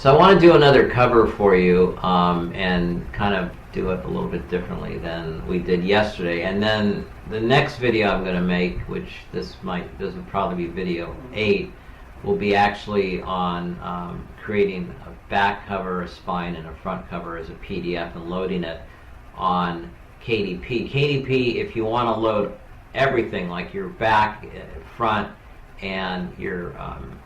So I want to do another cover for you and kind of do it a little bit differently than we did yesterday. And then the next video I'm going to make, which this will probably be video 8, will be actually on creating a back cover, a spine, and a front cover as a PDF and loading it on KDP. KDP, if you want to load everything like your back, front, and your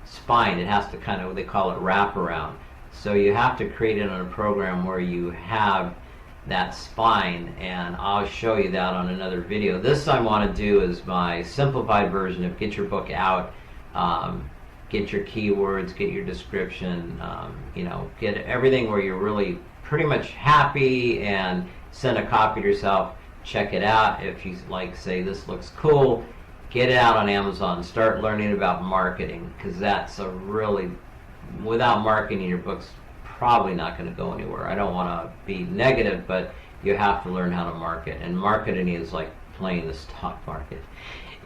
spine, it has to kind of, they call it wraparound. So you have to create it on a program where you have that spine, and I'll show you that on another video. This I want to do is my simplified version of get your book out, get your keywords, get your description, get everything where you're really pretty much happy, and send a copy to yourself, check it out. If you like, say this looks cool, get it out on Amazon, start learning about marketing, because that's a really, without marketing, your book's probably not going to go anywhere. I don't want to be negative, but you have to learn how to market, and marketing is like playing the stock market.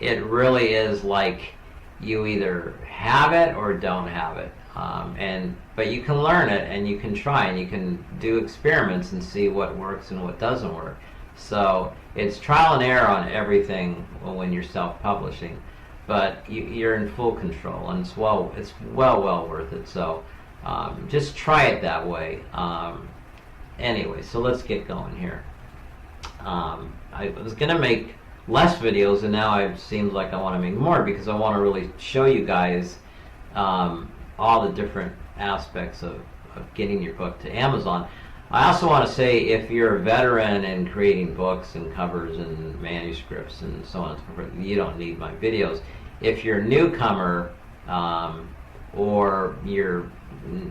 It really is like you either have it or don't have it, but you can learn it, and you can try, and you can do experiments and see what works and what doesn't work. So it's trial and error on everything when you're self-publishing, but you're in full control, and it's well worth it. So just try it that way. Anyway, so let's get going here. I was going to make less videos, and now it seems like I want to make more, because I want to really show you guys all the different aspects of getting your book to Amazon. I also want to say, if you're a veteran in creating books and covers and manuscripts and so on and so forth, you don't need my videos. If you're a newcomer, or you're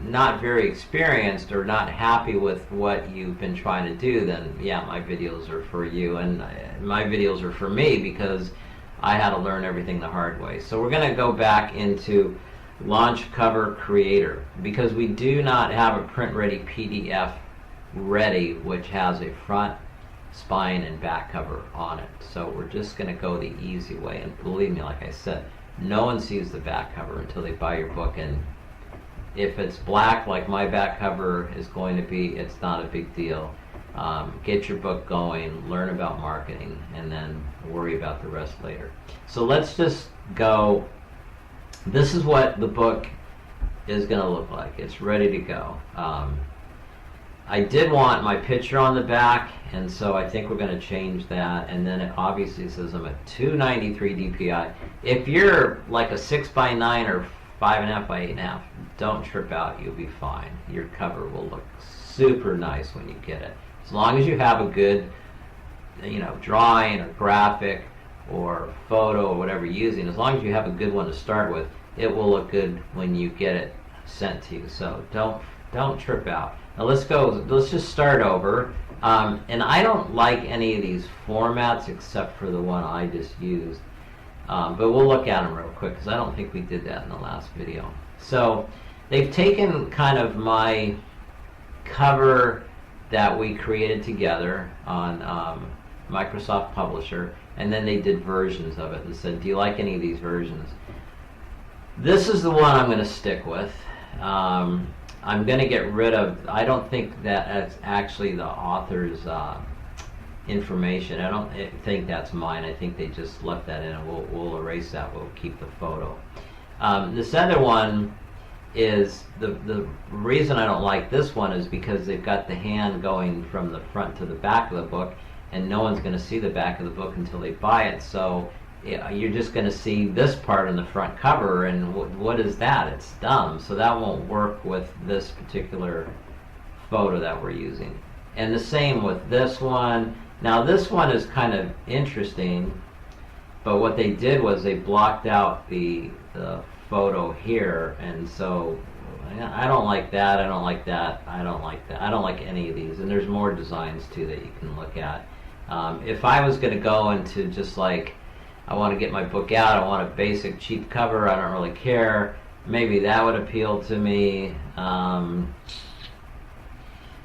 not very experienced or not happy with what you've been trying to do, then yeah, my videos are for you, and my videos are for me, because I had to learn everything the hard way. So we're going to go back into Launch Cover Creator, because we do not have a print-ready PDF ready which has a front, spine, and back cover on it. So we're just going to go the easy way, and believe me, like I said, no one sees the back cover until they buy your book, and if it's black like my back cover is going to be, it's not a big deal. Get your book going, learn about marketing, and then worry about the rest later. So let's just go. This is what the book is going to look like. It's ready to go. I did want my picture on the back, and so I think we're going to change that. And then it obviously says I'm at 293 DPI. If you're like a 6x9 or 5.5 by 8.5, don't trip out. You'll be fine. Your cover will look super nice when you get it. As long as you have a good, drawing or graphic or photo or whatever you're using, as long as you have a good one to start with, it will look good when you get it sent to you. So don't trip out. Now let's just start over. And I don't like any of these formats except for the one I just used. But we'll look at them real quick, because I don't think we did that in the last video. So they've taken kind of my cover that we created together on Microsoft Publisher, and then they did versions of it and said, do you like any of these versions? This is the one I'm going to stick with. I'm going to get rid of, I don't think that that's actually the author's information. I don't think that's mine. I think they just left that in, and we'll erase that. We'll keep the photo. This other one is, the reason I don't like this one is because they've got the hand going from the front to the back of the book, and no one's going to see the back of the book until they buy it. So you're just going to see this part on the front cover, and what is that? It's dumb. So that won't work with this particular photo that we're using. And the same with this one. Now this one is kind of interesting, but what they did was they blocked out the photo here, and so I don't like that, I don't like that, I don't like that, I don't like any of these. And there's more designs too that you can look at. If I was going to go into just like, I want to get my book out, I want a basic cheap cover, I don't really care, maybe that would appeal to me.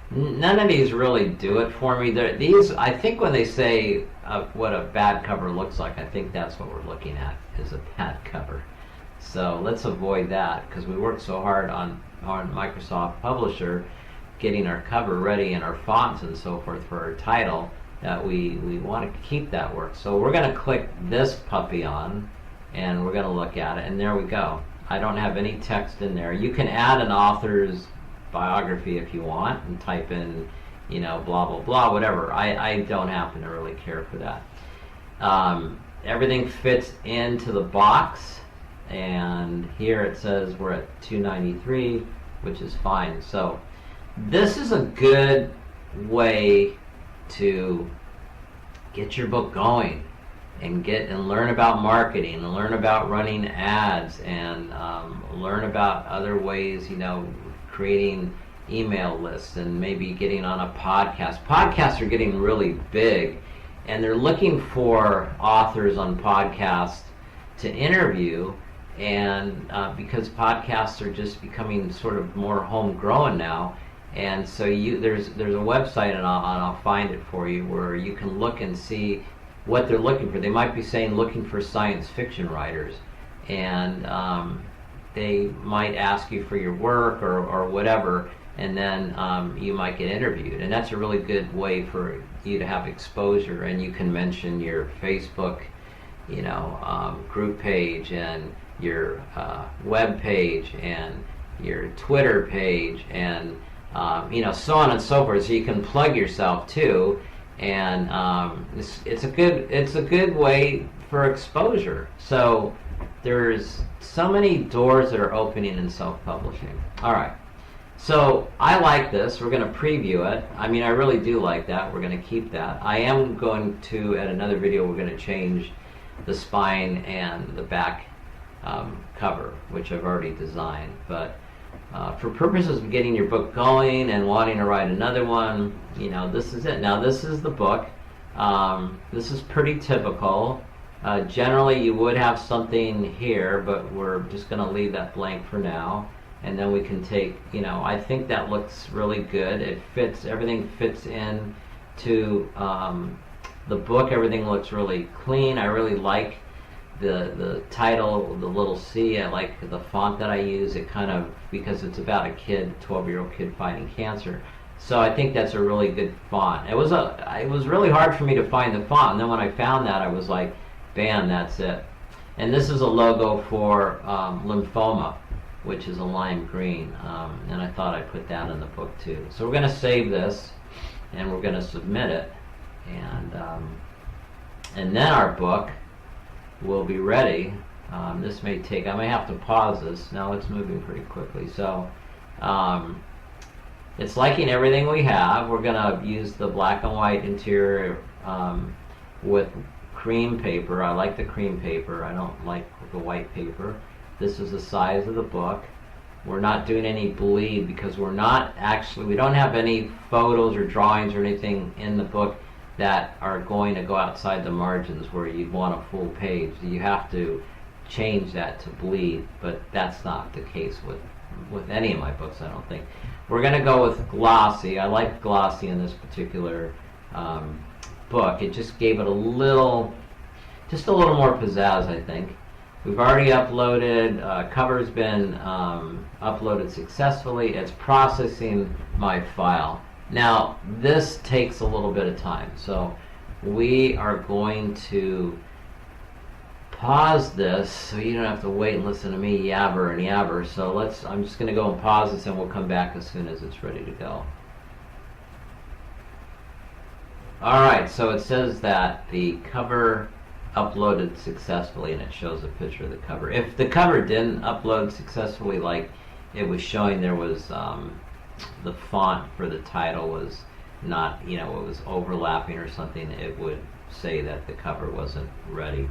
None of these really do it for me. These, I think when they say what a bad cover looks like, I think that's what we're looking at, is a bad cover. So let's avoid that, because we worked so hard on Microsoft Publisher getting our cover ready and our fonts and so forth for our title, that we want to keep that work. So we're going to click this puppy on, and we're going to look at it, and there we go. I don't have any text in there. You can add an author's biography if you want and type in, you know, blah blah blah, whatever. I don't happen to really care for that. Everything fits into the box, and here it says we're at 293, which is fine. So this is a good way to get your book going and learn about marketing and learn about running ads and learn about other ways, you know, creating email lists and maybe getting on a podcast. Podcasts are getting really big, and they're looking for authors on podcasts to interview, and because podcasts are just becoming sort of more homegrown now. And so there's a website, and I'll find it for you, where you can look and see what they're looking for. They might be saying looking for science fiction writers, and they might ask you for your work or whatever, and then you might get interviewed. And that's a really good way for you to have exposure. And you can mention your Facebook, you know, group page, and your web page, and your Twitter page, and you know, so on and so forth. So you can plug yourself too, and it's a good way for exposure. So there's so many doors that are opening in self-publishing. All right, so I like this. We're going to preview it. I mean, I really do like that. We're going to keep that. I am going to, at another video, we're going to change the spine and the back cover, which I've already designed. But for purposes of getting your book going and wanting to write another one, you know, this is it. Now, this is the book. This is pretty typical. Generally, you would have something here, but we're just going to leave that blank for now. And then we can take, you know, I think that looks really good. It fits, everything fits in to the book. Everything looks really clean. I really like the title, the little C. I like the font that I use. It kind of, because it's about a kid, 12-year-old kid fighting cancer. So I think that's a really good font. It was really hard for me to find the font, and then when I found that, I was like, bam, that's it. And this is a logo for lymphoma, which is a lime green, and I thought I'd put that in the book too. So we're going to save this, and we're going to submit it, and then our book will be ready. This may take, I may have to pause this. Now it's moving pretty quickly. So it's liking everything we have. We're going to use the black and white interior with cream paper. I like the cream paper. I don't like the white paper. This is the size of the book. We're not doing any bleed because we don't have any photos or drawings or anything in the book that are going to go outside the margins where you'd want a full page. You have to change that to bleed, but that's not the case with any of my books, I don't think. We're going to go with glossy. I like glossy in this particular book. It just gave it a little more pizzazz, I think. We've already uploaded, cover's been uploaded successfully. It's processing my file. Now, this takes a little bit of time, so we are going to pause this so you don't have to wait and listen to me yabber and yabber. So I'm just going to go and pause this, and we'll come back as soon as it's ready to go. Alright, so it says that the cover uploaded successfully, and it shows a picture of the cover. If the cover didn't upload successfully, like it was showing, there was the font for the title was not, you know, it was overlapping or something, it would say that the cover wasn't ready.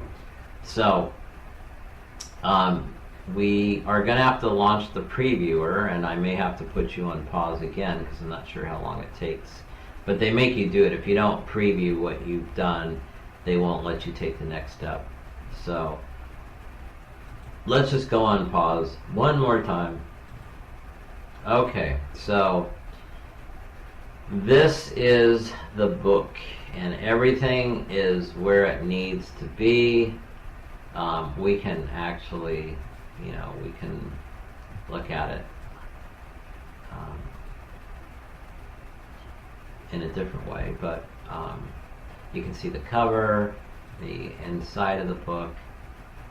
So we are going to have to launch the previewer, and I may have to put you on pause again because I'm not sure how long it takes. But they make you do it. If you don't preview what you've done, they won't let you take the next step. So let's just go on pause one more time. Okay, so this is the book, and everything is where it needs to be. We can actually we can look at it in a different way. But you can see the cover, the inside of the book.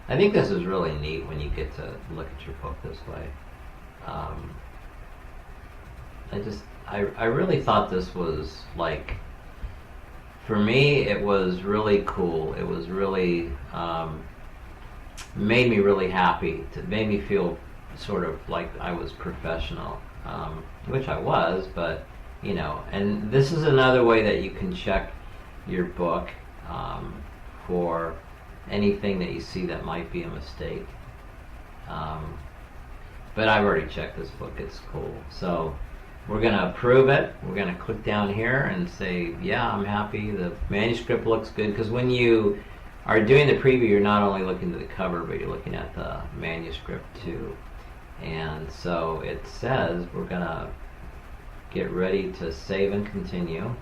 I think this is really neat when you get to look at your book this way. I really thought this was, like, for me, it was really cool. It was really, made me really happy. It made me feel sort of like I was professional, which I was, but, and this is another way that you can check your book for anything that you see that might be a mistake. But I've already checked this book. It's cool. So we're going to approve it. We're going to click down here and say, yeah, I'm happy. The manuscript looks good, because when you are doing the preview, you're not only looking at the cover, but you're looking at the manuscript too. And so it says we're going to get ready to save and continue.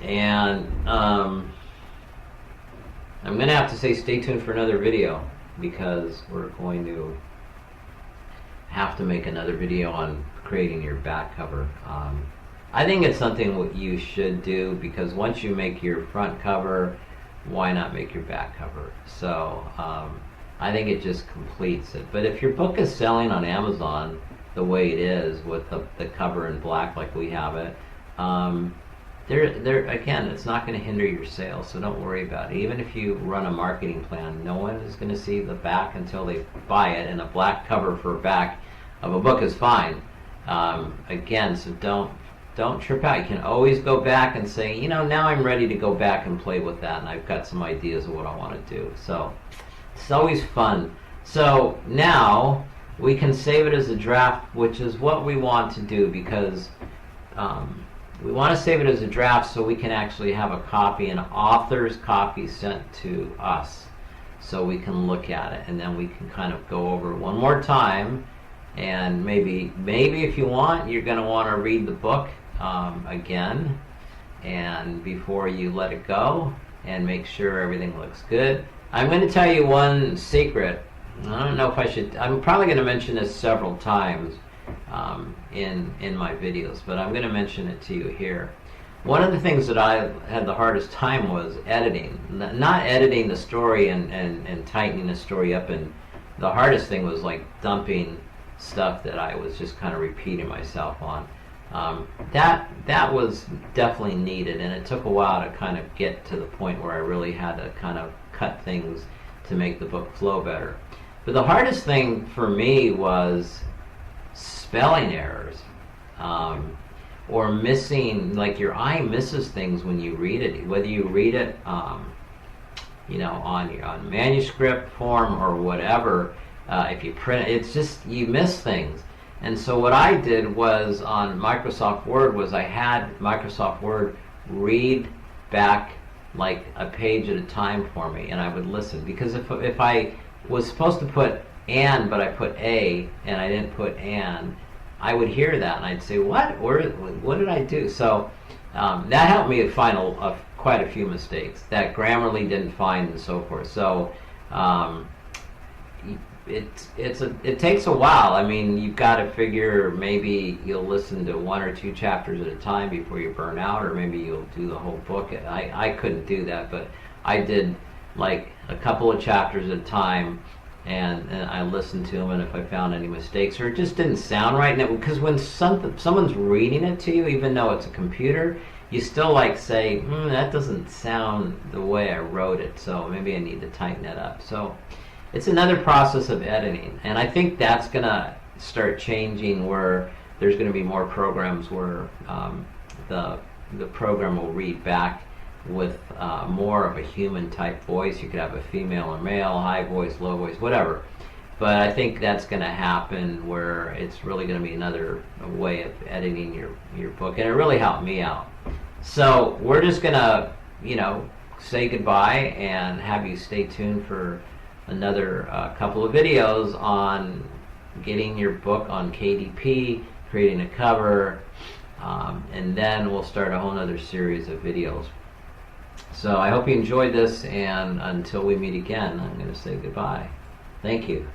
And I'm going to have to say stay tuned for another video, because we're going to have to make another video on creating your back cover. I think it's something what you should do, because once you make your front cover, why not make your back cover? So I think it just completes it. But if your book is selling on Amazon the way it is, with the cover in black like we have it, there again, it's not going to hinder your sales, so don't worry about it. Even if you run a marketing plan, no one is going to see the back until they buy it, and a black cover for back of a book is fine. Again, so don't trip out. You can always go back and say, now I'm ready to go back and play with that, and I've got some ideas of what I want to do. So it's always fun. So now we can save it as a draft, which is what we want to do, because we want to save it as a draft so we can actually have a copy, an author's copy, sent to us, so we can look at it, and then we can kind of go over it one more time. And maybe if you want, you're going to want to read the book again, and before you let it go, and make sure everything looks good. I'm going to tell you one secret. I don't know if I should. I'm probably going to mention this several times in my videos, but I'm going to mention it to you here. One of the things that I had the hardest time was editing. Not editing the story and tightening the story up, and the hardest thing was like dumping stuff that I was just kind of repeating myself on. That was definitely needed, and it took a while to kind of get to the point where I really had to kind of cut things to make the book flow better. But the hardest thing for me was spelling errors, or missing, like your eye misses things when you read it, whether you read it on manuscript form or whatever. If you print it, it's just you miss things. And so what I did was, on Microsoft Word, was I had Microsoft Word read back like a page at a time for me, and I would listen, because if I was supposed to put "and" but I put "a" and I didn't put "and," I would hear that and I'd say, what did I do? So that helped me find quite a few mistakes that Grammarly didn't find, and so forth. So it takes a while. I mean, you've got to figure, maybe you'll listen to 1 or 2 chapters at a time before you burn out, or maybe you'll do the whole book. I couldn't do that, but I did like a couple of chapters at a time, and I listened to them, and if I found any mistakes or it just didn't sound right, because when someone's reading it to you, even though it's a computer, you still like say, that doesn't sound the way I wrote it, so maybe I need to tighten it up. So it's another process of editing, and I think that's going to start changing, where there's going to be more programs where the program will read back with more of a human type voice. You could have a female or male, high voice, low voice, whatever. But I think that's going to happen, where it's really going to be another way of editing your book, and it really helped me out. So we're just going to, say goodbye and have you stay tuned for another couple of videos on getting your book on KDP, creating a cover, and then we'll start a whole other series of videos. So I hope you enjoyed this, and until we meet again, I'm going to say goodbye. Thank you.